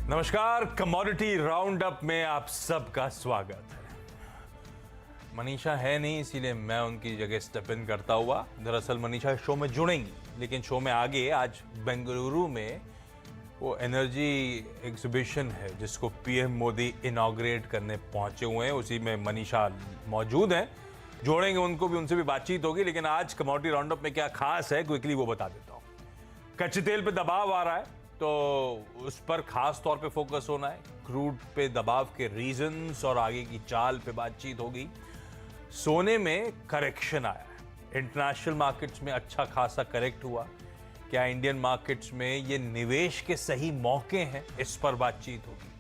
नमस्कार, commodity round up में आप सबका स्वागत है। मनीषा है नहीं, इसीलिए मैं उनकी जगह स्टेप इन करता हुआ। दरअसल मनीषा शो में जुड़ेंगी, लेकिन शो में आगे आज बेंगलुरु में वो एनर्जी एग्जीबिशन है जिसको पीएम मोदी इनॉग्रेट करने पहुंचे हुए हैं, उसी में मनीषा मौजूद हैं। जोड़ेंगे उनको भी, उनसे भी बातचीत होगी। लेकिन आज कमोडिटी राउंड अप में क्या खास है, क्विकली वो बता देता हूँ। कच्चे तेल पे दबाव आ रहा है तो उस पर खास तौर पे फोकस होना है। क्रूड पे दबाव के रीजंस और आगे की चाल पे बातचीत होगी। सोने में करेक्शन आया है, इंटरनेशनल मार्केट्स में अच्छा खासा करेक्ट हुआ। क्या इंडियन मार्केट्स में ये निवेश के सही मौके हैं, इस पर बातचीत होगी।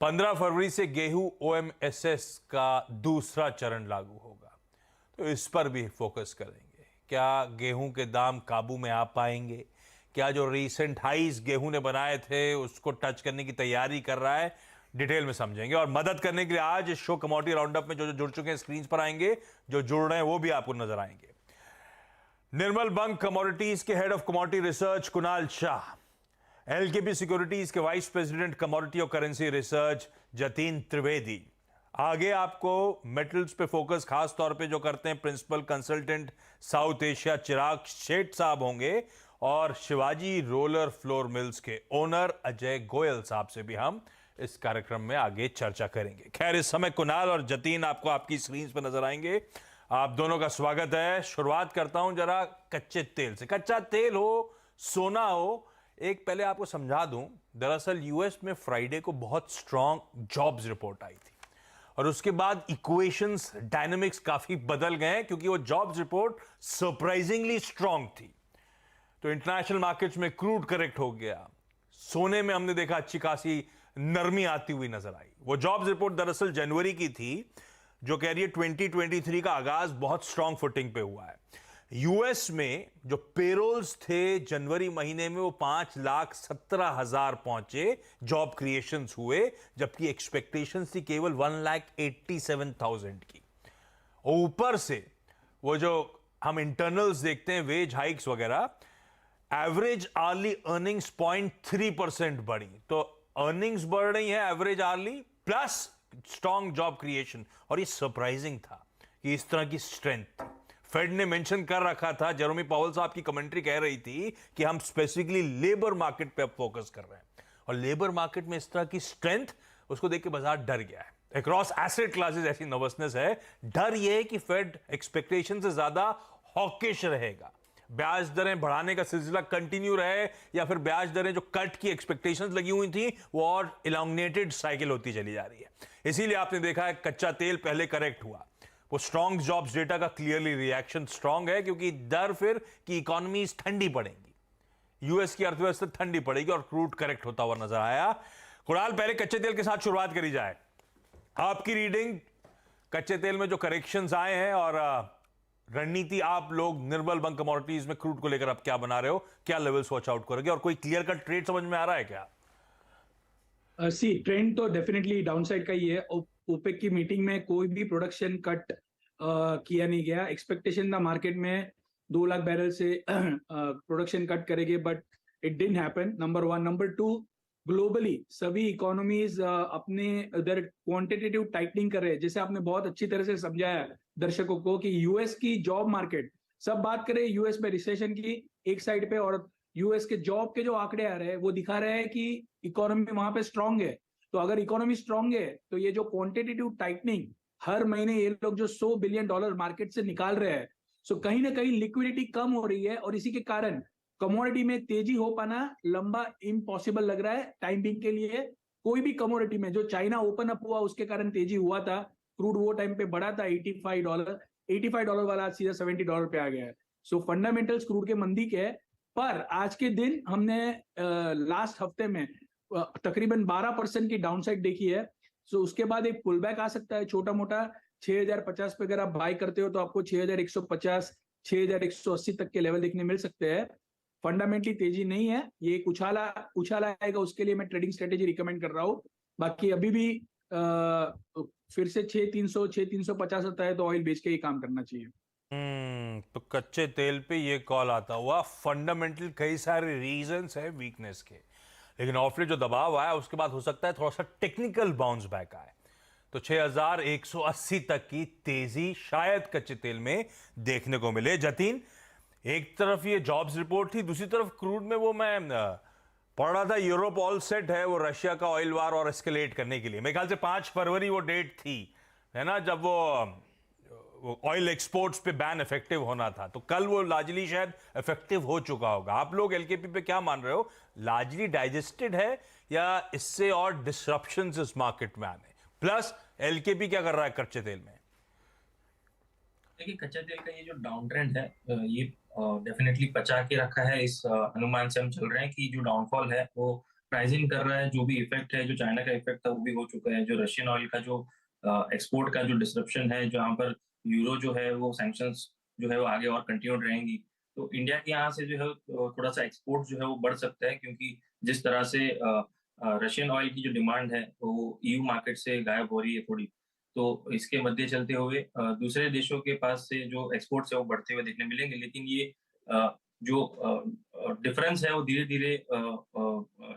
15 फरवरी से गेहूं ओएमएसएस का दूसरा चरण लागू होगा, तो इस पर भी फोकस करेंगे। क्या गेहूं के दाम काबू में आ पाएंगे? क्या जो रीसेंट हाईज गेहूं ने बनाए थे उसको टच करने की तैयारी कर रहा है? डिटेल में समझेंगे। और मदद करने के लिए आज इस शो कमोडिटी राउंड अप में जो जुड़ चुके हैं स्क्रीन पर आएंगे, जो जुड़ रहे हैं वो भी आपको नजर आएंगे। निर्मल बंग कमोडिटीज के head of commodity research Kunal Shah, LKP securities के वाइस प्रेसिडेंट कमोडिटी और करेंसी रिसर्च जतीन त्रिवेदी। आगे आपको मेटल्स पे फोकस खास तौर पे जो करते हैं प्रिंसिपल कंसल्टेंट साउथ एशिया चिराग शेठ साहब होंगे, और शिवाजी रोलर फ्लोर मिल्स के ओनर अजय गोयल साहब से भी हम इस कार्यक्रम में आगे चर्चा करेंगे। खैर, इस समय कुणाल और जतीन आपको आपकी स्क्रीन पर नजर आएंगे। आप दोनों का स्वागत है। शुरुआत करता हूं जरा कच्चे तेल से। कच्चा तेल हो, सोना हो, एक पहले आपको समझा दूं। दरअसल यूएस में फ्राइडे को बहुत स्ट्रांग जॉब्स रिपोर्ट आई थी और उसके बाद इक्वेशंस, डायनामिक्स काफी बदल गए क्योंकि वो जॉब्स रिपोर्ट सरप्राइजिंगली स्ट्रांग थी। तो इंटरनेशनल मार्केट्स में क्रूड करेक्ट हो गया। सोने में हमने देखा अच्छी खासी नरमी आती हुई नजर आई। वो जॉब्स रिपोर्ट दरअसल जनवरी की थी जो कह रही है 2023 का आगाज बहुत स्ट्रांग फुटिंग पे हुआ है। यूएस में जो पेरोल्स थे जनवरी महीने में वो 5,17,000 पहुंचे, जॉब क्रिएशंस हुए, जबकि एक्सपेक्टेशंस थी केवल 1,87,000 की। ऊपर से वो जो हम इंटरनल्स देखते हैं, वेज हाइक्स वगैरह, एवरेज आर्ली अर्निंग्स 0.3% बढ़ी। तो अर्निंग्स बढ़ रही है average hourly plus strong job creation, और ये सरप्राइजिंग था कि इस तरह की स्ट्रेंथ थी। फेड ने मेंशन कर रखा था, जेरोमी पावेल साहब की कमेंट्री कह रही थी कि हम स्पेसिफिकली लेबर मार्केट पे अब फोकस कर रहे हैं, और लेबर मार्केट में इस तरह की स्ट्रेंथ, उसको देख के बाजार डर गया है। अक्रॉस एसेट क्लासेस ऐसी नर्वसनेस है। डर यह है कि फेड एक्सपेक्टेशन से ज्यादा हॉकिश रहेगा, ब्याज दरें बढ़ाने का सिलसिला कंटिन्यू रहे, या फिर ब्याज दरें जो कट की एक्सपेक्टेशंस लगी हुई थी वो और इलांगनेटेड साइकिल होती चली जा रही है। इसीलिए आपने देखा है कच्चा तेल पहले करेक्ट हुआ। वो स्ट्रॉन्ग जॉब्स डेटा का क्लियरली रिएक्शन स्ट्रॉन्ग है, क्योंकि डर फिर कि इकोनॉमीज ठंडी पड़ेंगी, यूएस की अर्थव्यवस्था ठंडी पड़ेगी, और क्रूड करेक्ट होता हुआ नजर आया। कुणाल, पहले कच्चे तेल के साथ शुरुआत करी जाए। आपकी रीडिंग कच्चे तेल में जो करेक्शंस आए हैं, और रणनीति आप लोग निर्मल बंग कमोडिटीज में क्रूड को लेकर आप क्या बना रहे हो, क्या लेवल्स वॉच आउट करोगे, और कोई क्लियर कट ट्रेड समझ में आ रहा है क्या? सी ट्रेंड तो डेफिनेटली डाउनसाइड का ही है। ओपेक की मीटिंग में कोई भी प्रोडक्शन कट किया नहीं गया। एक्सपेक्टेशन था मार्केट में 2 लाख बैरल से प्रोडक्शन कट करेंगे, but it didn't happen. Number 1। Number 2, globally सभी इकोनॉमीज अपने इधर क्वांटिटेटिव टाइटनिंग कर रहे हैं। जैसे आपने बहुत अच्छी तरह से समझाया दर्शकों को कि यूएस की जॉब मार्केट, सब बात करें यूएस में रिसेशन की एक साइड पे, और यूएस के जॉब के जो आंकड़े आ रहे हैं वो दिखा रहे हैं कि इकोनॉमी वहां पे स्ट्रांग है। तो अगर इकोनॉमी स्ट्रांग है तो ये जो क्वांटिटेटिव टाइटनिंग हर महीने ये लोग जो $100 बिलियन मार्केट से निकाल रहे हैं, सो कहीं ना कहीं लिक्विडिटी कम हो रही है, और इसी के कारण कमोडिटी में तेजी हो पाना लंबा इम्पॉसिबल लग रहा है टाइम बिंग के लिए। कोई भी कमोडिटी में जो चाइना ओपन अप हुआ उसके कारण तेजी हुआ था, क्रूड वो टाइम पे बढ़ा था $85 वाला, आज सीधा $70 पे आ गया है। सो फंडामेंटल्स क्रूड के मंदी के है। पर आज के दिन हमने लास्ट हफ्ते में तकरीबन 12% की डाउनसाइड देखी है। सो उसके बाद एक पुल बैक आ सकता है छोटा मोटा। 6050 पे अगर आप बाय करते हो तो आपको 6150, 6180 तक के लेवल देखने मिल सकते हैं। फंडामेंटली तेजी नहीं है, ये एक उछाला आएगा, उसके लिए मैं ट्रेडिंग स्ट्रेटेजी रिकमेंड कर रहा हूँ। बाकी अभी भी फिर से 6300, 6350 आता है तो ऑयल बेच के ही काम करना चाहिए। तो कच्चे तेल पे ये कॉल आता हुआ। फंडामेंटल कई सारे रीजंस है वीकनेस के, लेकिन ऑफ लेट जो दबाव आया उसके बाद हो सकता है थोड़ा सा टेक्निकल बाउंस बैक आए, तो 6180 तक की तेजी शायद कच्चे तेल में देखने को मिले। जतीन, एक तरफ ये जॉब्स रिपोर्ट थी, दूसरी तरफ क्रूड में वो मैं पढ़ रहा था यूरोप ऑल सेट है वो रशिया का ऑयल वार और एस्केलेट करने के लिए। मेरे ख्याल से 5 फरवरी वो डेट थी, है ना, जब वो ऑयल एक्सपोर्ट्स पे बैन इफेक्टिव होना था। तो कल वो लार्जली शायद इफेक्टिव हो चुका होगा। आप लोग एलकेपी पे क्या मान रहे हो, लार्जली डाइजेस्टेड है या इससे और डिसरप्शंस इस मार्केट में आने? प्लस एलकेपी क्या कर रहा है कच्चे तेल में? देखिए, कच्चा तेल का ये जो डाउन ट्रेंड है ये डेफिनेटली पचा के रखा है। इस अनुमान से हम चल रहे हैं कि जो डाउनफॉल है वो प्राइसिंग कर रहा है। जो भी इफेक्ट है, जो चाइना का इफेक्ट था वो भी हो चुका है। जो रशियन ऑयल का जो एक्सपोर्ट का जो डिसरप्शन है, जहाँ पर यूरो जो है वो सैंक्शंस जो है वो आगे और कंटिन्यूड रहेंगी, तो इंडिया के यहाँ से जो है थोड़ा सा एक्सपोर्ट जो है वो बढ़ सकता है, क्योंकि जिस तरह से रशियन ऑयल की जो डिमांड है वो ईयू मार्केट से गायब हो रही है थोड़ी। तो इसके मध्य चलते हुए दूसरे देशों के पास से जो एक्सपोर्ट्स है वो बढ़ते हुए देखने मिलेंगे। लेकिन ये जो डिफरेंस है वो धीरे-धीरे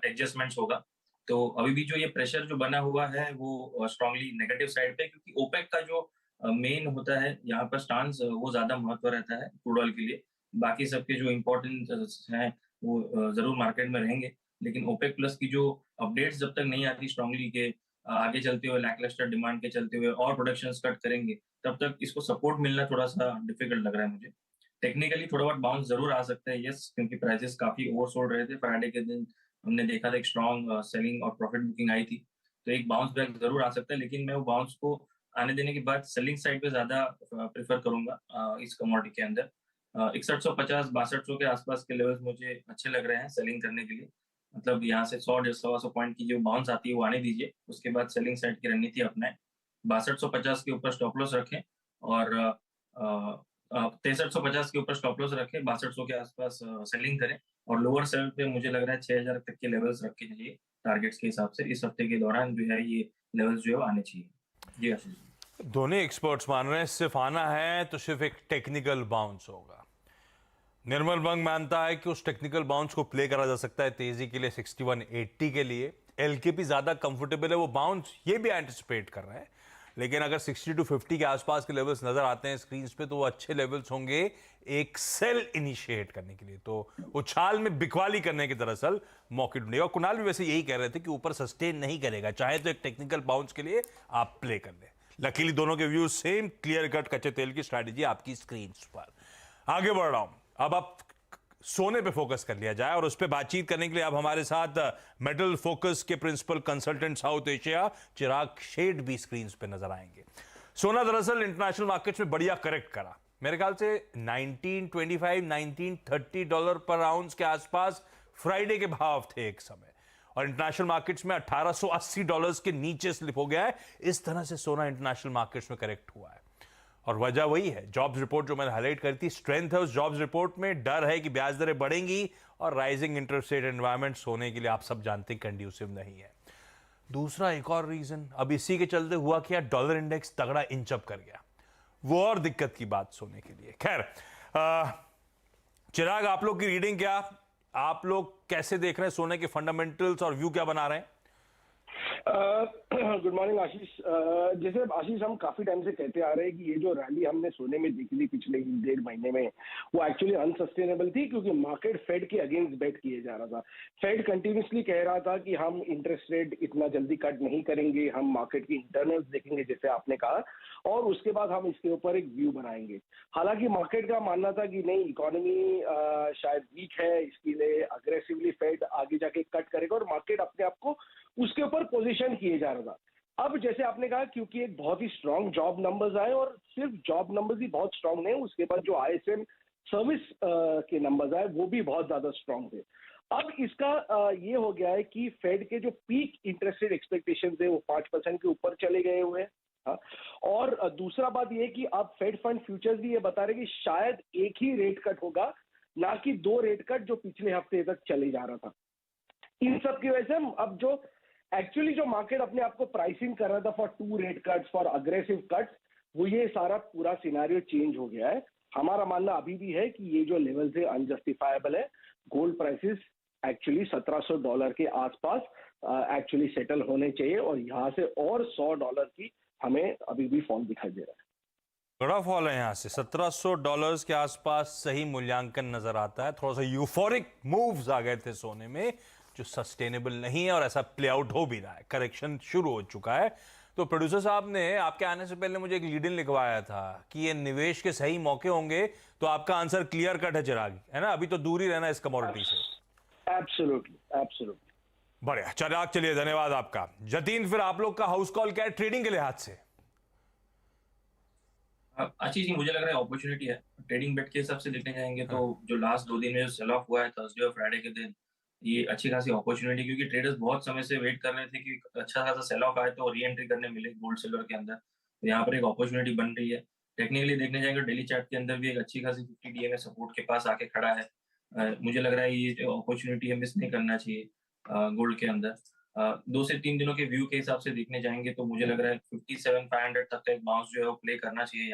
एडजस्टमेंट्स होगा। तो अभी भी जो ये प्रेशर जो बना हुआ है वो स्ट्रांगली नेगेटिव साइड पे, क्योंकि ओपेक का जो मेन होता है यहाँ पर स्टांस वो ज़्यादा महत्व रहता है क्रूड ऑयल के लिए। बाकी सबके जो इम्पोर्टेंट हैं वो ज़रूर मार्केट में रहेंगे। लेकिन ओपेक प्लस की जो अपडेट्स जब तक नहीं आती स्ट्रांगली के आगे चलते हुए लैकलस्टर डिमांड के चलते हुए और प्रोडक्शंस कट करेंगे, तब तक इसको सपोर्ट मिलना थोड़ा-सा डिफिकल्ट लग रहा है मुझे। टेक्निकली थोड़ा बहुत बाउंस ज़रूर आ सकता है, यस, क्योंकि प्राइसेस काफ़ी ओवरसोल्ड रहे थे। फ्राइडे के दिन हमने देखा था एक स्ट्रॉन्ग सेलिंग और प्रॉफिट बुकिंग आई थी। तो एक बाउंस बैक ज़रूर आ सकता है, लेकिन मैं वो बाउंस को आने देने के बाद सेलिंग साइड पे ज़्यादा प्रेफ़र करूँगा इस कमोडिटी के अंदर। 6150-6200 के आसपास के लेवल्स मुझे अच्छे लग रहे हैं सेलिंग करने के लिए। मतलब यहाँ से 100 डेढ़ सवा सौ पॉइंट की जो बाउंस आती है वो आने दीजिए, उसके बाद सेलिंग साइड की रणनीति अपनाएं। 6250 के ऊपर स्टॉप लॉस रखें और 6350 के ऊपर स्टॉप लॉस रखें, 6200 के आसपास सेलिंग करें और लोअर साइड पे मुझे लग रहा है 6000 तक के लेवल्स रखे चाहिए टारगेट्स के हिसाब से। इस हफ्ते के दौरान जो है ये लेवल्स जो है आने चाहिए। जी आशीष जी। दोनों एक्सपर्ट्स मान रहे हैं सिर्फ आना है तो सिर्फ एक टेक्निकल बाउंस होगा। निर्मल बंग मानता है कि उस टेक्निकल बाउंस को प्ले करा जा सकता है तेजी के लिए 6180 के लिए। एलकेपी ज्यादा कंफर्टेबल है, वो बाउंस ये भी एंटिसिपेट कर रहे हैं। लेकिन अगर 60 to 50 के आसपास के लेवल्स नजर आते हैं स्क्रीन पे तो वो अच्छे लेवल्स होंगे एक सेल इनिशिएट करने के लिए, तो उछाल में बिकवाली करने के दरअसल मौके ढूंढेगा। कुणाल भी वैसे यही कह रहे थे कि ऊपर सस्टेन नहीं करेगा, चाहे तो एक टेक्निकल बाउंस के लिए आप प्ले कर ले। लकीली दोनों के व्यूज सेम, क्लियर कट कच्चे तेल की स्ट्रैटेजी आपकी स्क्रीन पर। आगे बढ़ रहा हूं, अब आप सोने पे फोकस कर लिया जाए और उस पर बातचीत करने के लिए अब हमारे साथ मेटल फोकस के प्रिंसिपल कंसल्टेंट साउथ एशिया चिराग शेठ भी स्क्रीन पे नजर आएंगे। सोना दरअसल इंटरनेशनल मार्केट्स में बढ़िया करेक्ट करा, मेरे ख्याल से 1925 1930 डॉलर पर आउंस के आसपास फ्राइडे के भाव थे एक समय, और इंटरनेशनल मार्केट्स में 1880 डॉलर्स के नीचे स्लिप हो गया है। इस तरह से सोना इंटरनेशनल मार्केट्स में करेक्ट हुआ है और वजह वही है, जॉब्स रिपोर्ट जो मैंने हाईलाइट करी थी, स्ट्रेंथ है उस जॉब्स रिपोर्ट में। डर है कि ब्याज दरें बढ़ेंगी और राइजिंग इंटरेस्ट रेट एनवायरमेंट सोने के लिए आप सब जानते हैं कंड्यूसिव नहीं है। दूसरा एक और रीजन अब इसी के चलते हुआ कि डॉलर इंडेक्स तगड़ा इंचअप कर गया, वो और दिक्कत की बात सोने के लिए। खैर चिराग, आप लोग की रीडिंग क्या, आप लोग कैसे देख रहे हैं सोने के फंडामेंटल्स और व्यू क्या बना रहे हैं? गुड मॉर्निंग आशीष। जैसे आशीष हम काफी टाइम से कहते आ रहे हैं कि ये जो रैली हमने सोने में देखी थी पिछले 1.5 महीने में वो एक्चुअली अनसस्टेनेबल थी, क्योंकि मार्केट फेड के अगेंस्ट बेट किए जा रहा था। फेड कंटिन्यूसली कह रहा था कि हम इंटरेस्ट रेट इतना जल्दी कट नहीं करेंगे, हम मार्केट की इंटरनल्स देखेंगे जैसे आपने कहा, और उसके बाद हम इसके ऊपर एक व्यू बनाएंगे। हालांकि मार्केट का मानना था कि नहीं, इकोनॉमी शायद वीक है, इसके लिए अग्रेसिवली फेड आगे जाके कट करेगा और मार्केट अपने आप को उसके ऊपर पोजीशन किए जा रहा था। अब जैसे आपने कहा, क्योंकि एक बहुत ही स्ट्रांग जॉब नंबर्स आए, और सिर्फ जॉब नंबर्स ही बहुत स्ट्रांग नहीं, उसके बाद जो आईएसएम सर्विस के नंबर्स आए वो भी बहुत ज्यादा स्ट्रांग थे। अब इसका ये हो गया है कि फेड के जो पीक इंटरेस्ट रेट एक्सपेक्टेशन थे वो 5% के ऊपर चले गए हुए हैं। और दूसरा बात ये कि अब फेड फंड फ्यूचर्स भी ये बता रहे कि शायद एक ही रेट कट होगा, ना कि 2 रेट कट जो पिछले हफ्ते तक चले जा रहा था। इन सब की वजह से अब जो एक्चुअली जो मार्केट अपने आप को प्राइसिंग कर रहा था for 2 rate cuts, for aggressive cuts, वो ये सारा पूरा सिनेरियो चेंज हो गया है। हमारा मानना अभी भी है कि ये जो लेवल है अनजस्टिफाएबल है। गोल्ड प्राइसेस एक्चुअली $1700 के आसपास एक्चुअली सेटल होने चाहिए, और यहाँ से और $100 की हमें अभी भी फॉल दिखाई दे रहा है। बड़ा फॉल है यहाँ से $1700 के आसपास सही मूल्यांकन नजर आता है। थोड़ा सा यूफोरिक मूव्स आ गए थे सोने में जो सस्टेनेबल नहीं है, और ऐसा प्ले आउट हो भी रहा है, करेक्शन शुरू हो चुका है। तो प्रोड्यूसर साहब ने आपके आने से पहले मुझे एक लीड इन लिखवाया था कि ये निवेश के सही मौके होंगे, तो आपका आंसर क्लियर कट है चिराग, है ना? अभी तो दूर ही रहना इस कमोडिटी से। Absolutely, absolutely. बढ़िया, चलिए धन्यवाद आपका। जतीन, फिर आप लोग का हाउस कॉल क्या है ट्रेडिंग के लिहाज से? अच्छी जी, मुझे लग रहा है अपॉर्चुनिटी है। ट्रेडिंग बेट के हिसाब से देखने जाएंगे तो जो लास्ट 2 दिन में जो सेल ऑफ हुआ है थर्सडे और फ्राइडे के दिन, ये अच्छी खासी अपॉर्चुनिटी, क्योंकि ट्रेडर्स बहुत समय से वेट कर रहे थे कि अच्छा खासा सेल ऑफ आए तो री एंट्री करने मिले गोल्ड सिल्वर के अंदर। तो यहाँ पर एक अपॉर्चुनिटी बन रही है। टेक्निकली देखने जाएंगे डेली चार्ट के अंदर भी एक अच्छी खासी 50 डीएमए सपोर्ट के पास आके खड़ा है। मुझे लग रहा है ये जो अपॉर्चुनिटी है मिस नहीं करना चाहिए गोल्ड के अंदर। 2 से 3 दिनों के व्यू के हिसाब से देखने जाएंगे तो मुझे लग रहा है 57,500 तक का एक बाउंस जो है वो प्ले करना चाहिए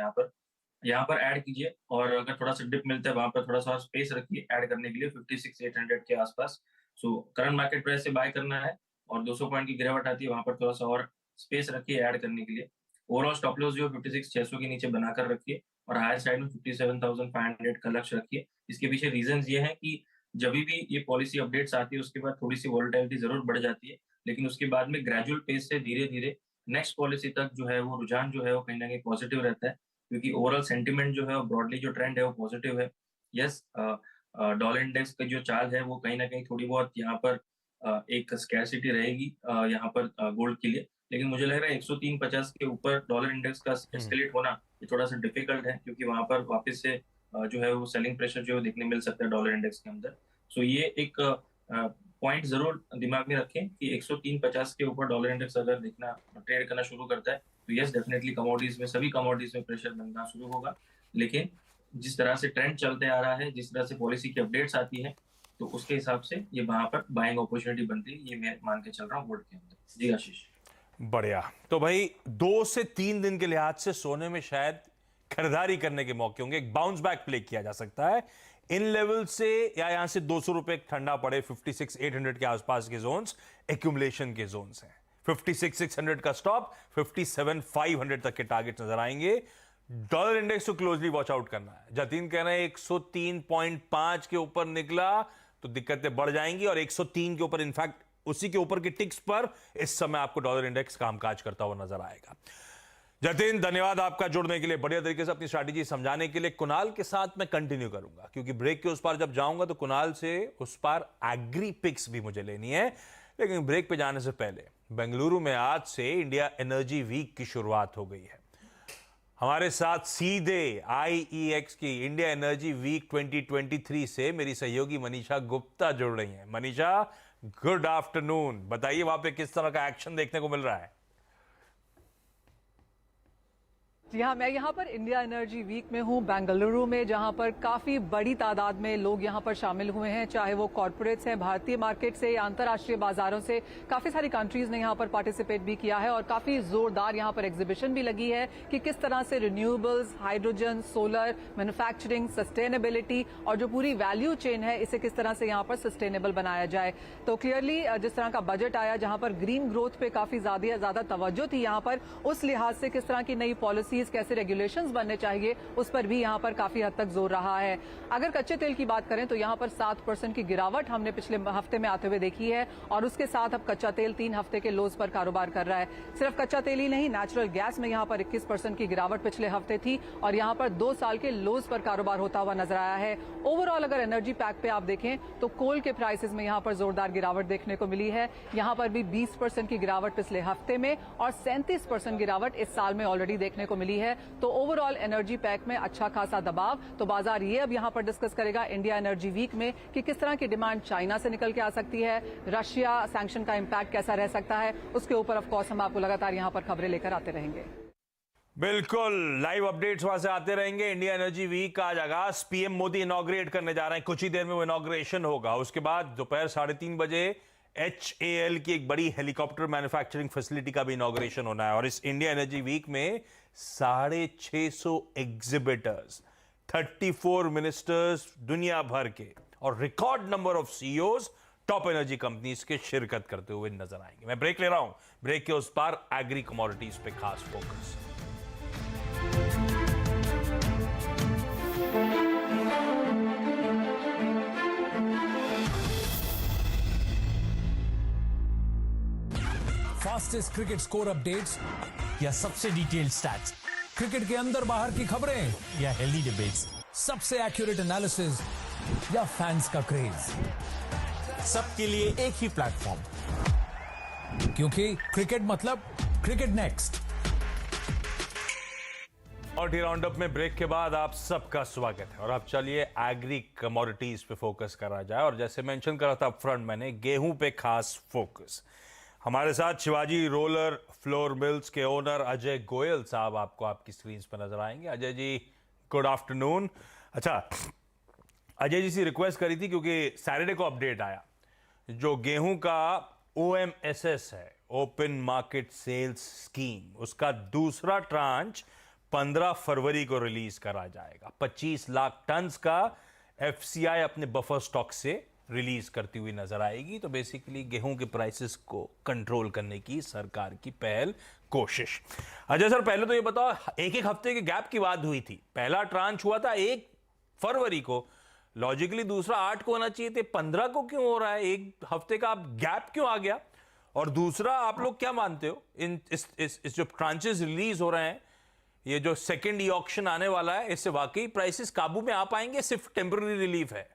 यहाँ पर ऐड कीजिए, और अगर थोड़ा सा डिप मिलता है वहां पर थोड़ा सा स्पेस रखिए ऐड करने के लिए 56,800 के आसपास। सो करंट मार्केट प्राइस से बाय करना है, और 200 पॉइंट की गिरावट आती है वहां पर थोड़ा सा और स्पेस रखिए ऐड करने के लिए। ओवरऑल स्टॉप लॉस जो 56,600 के नीचे बनाकर रखिए, और हायर साइड में 57,500 का लक्ष्य रखिए। इसके पीछे रीजन ये है कि जब भी ये पॉलिसी अपडेट्स आती है उसके बाद थोड़ी सी वॉलेटिलिटी जरूर बढ़ जाती है, लेकिन उसके बाद में ग्रेजुअल पेस से धीरे धीरे नेक्स्ट पॉलिसी तक जो है वो रुझान जो है वो कहीं ना कहीं पॉजिटिव रहता है, क्योंकि ओवरऑल सेंटिमेंट जो है वो ब्रॉडली जो ट्रेंड है वो पॉजिटिव है। यस, डॉलर इंडेक्स का जो चाल है वो कहीं ना कहीं थोड़ी बहुत यहाँ पर एक स्कैरसिटी रहेगी यहाँ पर गोल्ड के लिए, लेकिन मुझे लग रहा है 103.50 के ऊपर डॉलर इंडेक्स का एस्केलेट होना ये थोड़ा सा डिफिकल्ट है, क्योंकि वहां पर वापस से जो है वो सेलिंग प्रेशर जो है देखने मिल सकता है डॉलर इंडेक्स के अंदर। सो ये एक पॉइंट जरूर दिमाग में रखें कि 103.50 के ऊपर डॉलर इंडेक्स अगर देखना ट्रेड करना शुरू करता है तो यस डेफिनेटली कमोडिटीज में सभी कमोडिटीज में प्रेशर बनना शुरू होगा। लेकिन जिस तरह से ट्रेंड चलते आ रहा है, जिस तरह से पॉलिसी की अपडेट्स आती है, तो उसके हिसाब से ये वहां पर बाइंग अपॉर्चुनिटी बनती है, ये मैं मान के चल रहा हूँ गोल्ड के अंदर। जी आशीष। बढ़िया, तो भाई 2 से 3 दिन के लिहाज से सोने में शायद खरीदारी करने के मौके होंगे, एक बाउंस बैक प्ले किया जा सकता है इन लेवल से, या यहां से 200 रुपए ठंडा पड़े 56,800 के आसपास के जोन्स एक्यूमुलेशन के जोन्स हैं। 56,600 का स्टॉप, 57,500 तक के टारगेट नजर आएंगे। डॉलर इंडेक्स को क्लोजली वॉच आउट करना है। जतीन कह रहे हैं 103.5 के ऊपर निकला तो दिक्कतें बढ़ जाएंगी, और 103 के ऊपर, इनफैक्ट उसी के ऊपर के टिक्स पर इस समय आपको डॉलर इंडेक्स कामकाज करता हुआ नजर आएगा। जतिन, धन्यवाद आपका जुड़ने के लिए, बढ़िया तरीके से अपनी स्ट्रैटेजी समझाने के लिए। कुणाल के साथ मैं कंटिन्यू करूंगा, क्योंकि ब्रेक के उस पार जब जाऊंगा तो कुणाल से उस पार एग्री पिक्स भी मुझे लेनी है। लेकिन ब्रेक पे जाने से पहले बेंगलुरु में आज से इंडिया एनर्जी वीक की शुरुआत हो गई है। हमारे साथ सीधे IEX की इंडिया एनर्जी वीक 2023 से मेरी सहयोगी मनीषा गुप्ता जुड़ रही हैं। Manisha, good afternoon. बताइए वहां पे किस तरह का एक्शन देखने को मिल रहा है? जी हाँ, मैं यहाँ पर इंडिया एनर्जी वीक में हूँ बेंगलुरु में, जहाँ पर काफ़ी बड़ी तादाद में लोग यहाँ पर शामिल हुए हैं, चाहे वो कॉरपोरेट्स हैं भारतीय मार्केट से या अंतर्राष्ट्रीय बाजारों से। काफ़ी सारी कंट्रीज ने यहाँ पर पार्टिसिपेट भी किया है, और काफ़ी जोरदार यहाँ पर एग्जीबिशन भी लगी है कि किस तरह से renewables, hydrogen, solar, manufacturing, sustainability और जो पूरी वैल्यू चेन है इसे किस तरह से यहाँ पर सस्टेनेबल बनाया जाए। तो क्लियरली जिस तरह का बजट आया जहाँ पर ग्रीन ग्रोथ पे काफ़ी ज़्यादा तवज्जो थी यहाँ पर, उस लिहाज से किस तरह की नई पॉलिसी कैसे रेगुलेशंस बनने चाहिए उस पर भी यहां पर काफी हद तक जोर रहा है। अगर कच्चे तेल की बात करें तो यहां पर 7% की गिरावट हमने पिछले हफ्ते में आते हुए देखी है, और उसके साथ अब कच्चा तेल 3 हफ्ते के लोज पर कारोबार कर रहा है। सिर्फ कच्चा तेल ही नहीं, नेचुरल गैस में यहां पर 21% की गिरावट पिछले हफ्ते थी, और यहां पर 2 साल के लोज पर कारोबार होता हुआ नजर आया है। ओवरऑल अगर एनर्जी पैक पे आप देखें तो कोल के प्राइसेस में यहां पर जोरदार गिरावट देखने को मिली है। यहां पर भी 20% की गिरावट पिछले हफ्ते में और 37% गिरावट इस साल में ऑलरेडी देखने को मिली है। तो ओवरऑल एनर्जी पैक में अच्छा खासा दबाव। तो बाजार ये अब यहां पर डिस्कस करेगा इंडिया एनर्जी वीक में कि किस तरह की डिमांड चाइना से निकल के आ सकती है, रशिया सैंक्शन का इंपैक्ट कैसा रह सकता है, उसके ऊपर ऑफ कोर्स हम आपको लगातार यहां पर खबरें लेकर आते रहेंगे। बिल्कुल, लाइव अपडेट्स वहां से आते रहेंगे। इंडिया एनर्जी वीक का आज आगाज पीएम मोदी इनॉग्रेट करने जा रहे हैं, कुछ ही देर में वो इनॉग्रेशन होगा। उसके बाद दोपहर 3:30 बजे HAL की एक बड़ी हेलीकॉप्टर मैन्युफैक्चरिंग फैसिलिटी का भी इनॉग्रेशन होना है। और इस इंडिया एनर्जी वीक में 650 एग्जिबिटर्स, 34 मिनिस्टर्स दुनिया भर के, और record number of CEOs top energy companies के शिरकत करते हुए नजर आएंगे। मैं ब्रेक ले रहा हूं, ब्रेक के उस पार एग्री कमोडिटीज पे खास focus. Fastest cricket score updates या सबसे डिटेल्ड स्टैट्स, क्रिकेट के अंदर बाहर की खबरें या हेल्दी डिबेट्स, सबसे एक्यूरेट एनालिसिस या फैंस का क्रेज, सबके लिए एक ही प्लेटफॉर्म, क्योंकि क्रिकेट मतलब क्रिकेट नेक्स्ट। और राउंडअप में ब्रेक के बाद आप सबका स्वागत है। और अब चलिए एग्री कमोडिटीज पे फोकस करा जाए। और जैसे मेंशन करा था फ्रंट मैंने, गेहूं पे खास फोकस। हमारे साथ शिवाजी रोलर फ्लोर मिल्स के ओनर अजय गोयल साहब आपको आपकी स्क्रीन पर नजर आएंगे। Ajay ji, good afternoon. अच्छा, अजय जी से रिक्वेस्ट करी थी क्योंकि सैटरडे को अपडेट आया, जो गेहूं का OMSS है, ओपन मार्केट सेल्स स्कीम, उसका दूसरा ट्रांच 15 फरवरी को रिलीज करा जाएगा। 25 लाख टन का FCI अपने बफर स्टॉक से रिलीज करती हुई नजर आएगी। तो बेसिकली गेहूं के प्राइसेस को कंट्रोल करने की सरकार की पहल कोशिश। अजय सर, पहले तो ये बताओ, एक हफ्ते के गैप की बात हुई थी। पहला ट्रांच हुआ था 1 फरवरी को, लॉजिकली दूसरा 8 को होना चाहिए थे, 15 को क्यों हो रहा है? एक हफ्ते का गैप क्यों आ गया? और दूसरा, आप लोग क्या मानते हो इस जो ट्रांचेस रिलीज हो रहे हैं, ये जो सेकेंड ई ऑक्शन आने वाला है, इससे वाकई प्राइसेस काबू में आ पाएंगे, सिर्फ टेम्पररी रिलीफ है?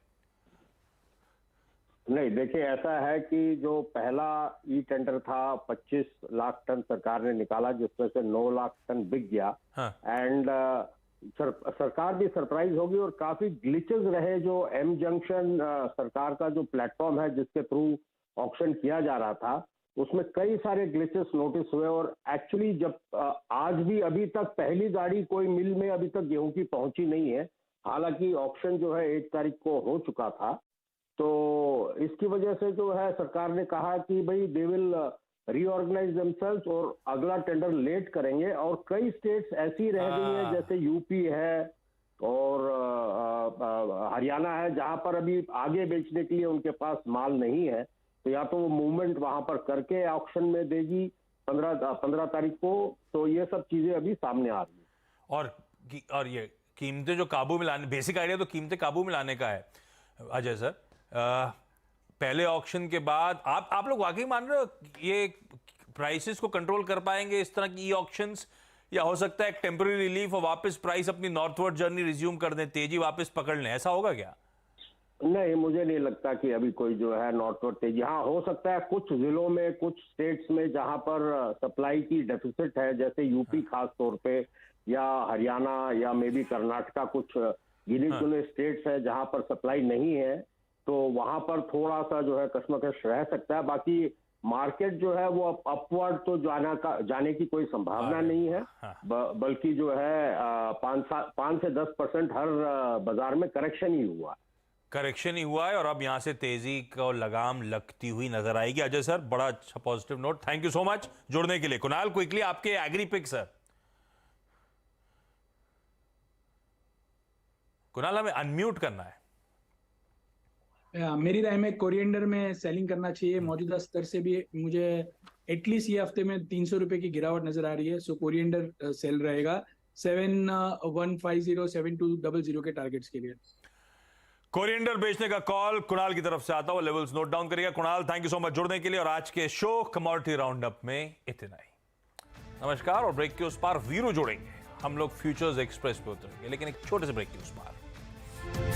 नहीं, देखिए, ऐसा है कि जो पहला ई टेंडर था 25 लाख टन सरकार ने निकाला, जिसमें से 9 लाख टन बिक गया। एंड सरकार भी सरप्राइज होगी और काफी ग्लिचेस रहे। जो एम जंक्शन सरकार का जो प्लेटफॉर्म है जिसके थ्रू ऑक्शन किया जा रहा था, उसमें कई सारे ग्लिचेस नोटिस हुए। और एक्चुअली जब आज भी अभी तक पहली गाड़ी कोई मिल में अभी तक गेहूं की पहुंची नहीं है, हालांकि ऑक्शन जो है 1 तारीख को हो चुका था। तो इसकी वजह से जो है सरकार ने कहा कि भाई दे विल रीऑर्गेनाइज देमसेल्व्स और अगला टेंडर लेट करेंगे। और कई स्टेट्स ऐसी रह गई हैं, जैसे यूपी है और हरियाणा है, जहां पर अभी आगे बेचने के लिए उनके पास माल नहीं है। तो या तो वो मूवमेंट वहां पर करके ऑक्शन में देगी 15 तारीख को। तो ये सब चीजें अभी सामने आ रही है। और ये कीमतें जो काबू में लाने, बेसिक आइडिया तो कीमतें काबू में लाने का है। अजय सर, पहले ऑक्शन के बाद आप लोग वाकई मान रहे हो ये प्राइसेस को कंट्रोल कर पाएंगे इस तरह की ई ऑक्शंस, या हो सकता है एक टेम्पररी रिलीफ और वापस प्राइस अपनी नॉर्थवर्ड जर्नी रिज्यूम कर दें, तेजी वापस पकड़ लें? ऐसा होगा क्या? नहीं, मुझे नहीं लगता कि अभी कोई जो है नॉर्थवर्ड तेजी। हाँ, हो सकता है कुछ जिलों में, कुछ स्टेट्स में जहां पर सप्लाई की डेफिसिट है, जैसे यूपी खास तौर पे, या हरियाणा, या मे बी कर्नाटका, कुछ गिने चुने स्टेट्स है जहां पर सप्लाई नहीं है, तो वहां पर थोड़ा सा जो है कशमकश रह सकता है। बाकी मार्केट जो है वो अपवर्ड तो जाने की कोई संभावना नहीं है। बल्कि जो है 5 से 10% हर बाजार में करेक्शन ही हुआ है। और अब यहां से तेजी को लगाम लगती हुई नजर आएगी। अजय सर, बड़ा अच्छा positive note, thank you so much जुड़ने के लिए। कुणाल, क्विकली आपके एग्री पिक सर। कुणाल, हमें अनम्यूट करना है। मेरी राय में कोरिएंडर में सेलिंग करना चाहिए। मौजूदा स्तर से भी मुझे एटलीस्ट ये हफ्ते में 300 रुपए की गिरावट नजर आ रही है। सो कोरिएंडर सेल रहेगा 7150 7200 के टारगेट्स के लिए। कोरिएंडर बेचने का कॉल कुणाल की तरफ से आता हुआ, लेवल्स नोट डाउन करिएगा। Kunal, thank you so much जुड़ने के लिए। और आज के शो कमोडिटी राउंडअप में इतना ही। नमस्कार। और ब्रेक के उस पार वीरू जोड़ेंगे, हम लोग फ्यूचर्स एक्सप्रेस पे उतरेंगे, लेकिन एक छोटे से ब्रेक के उस पार।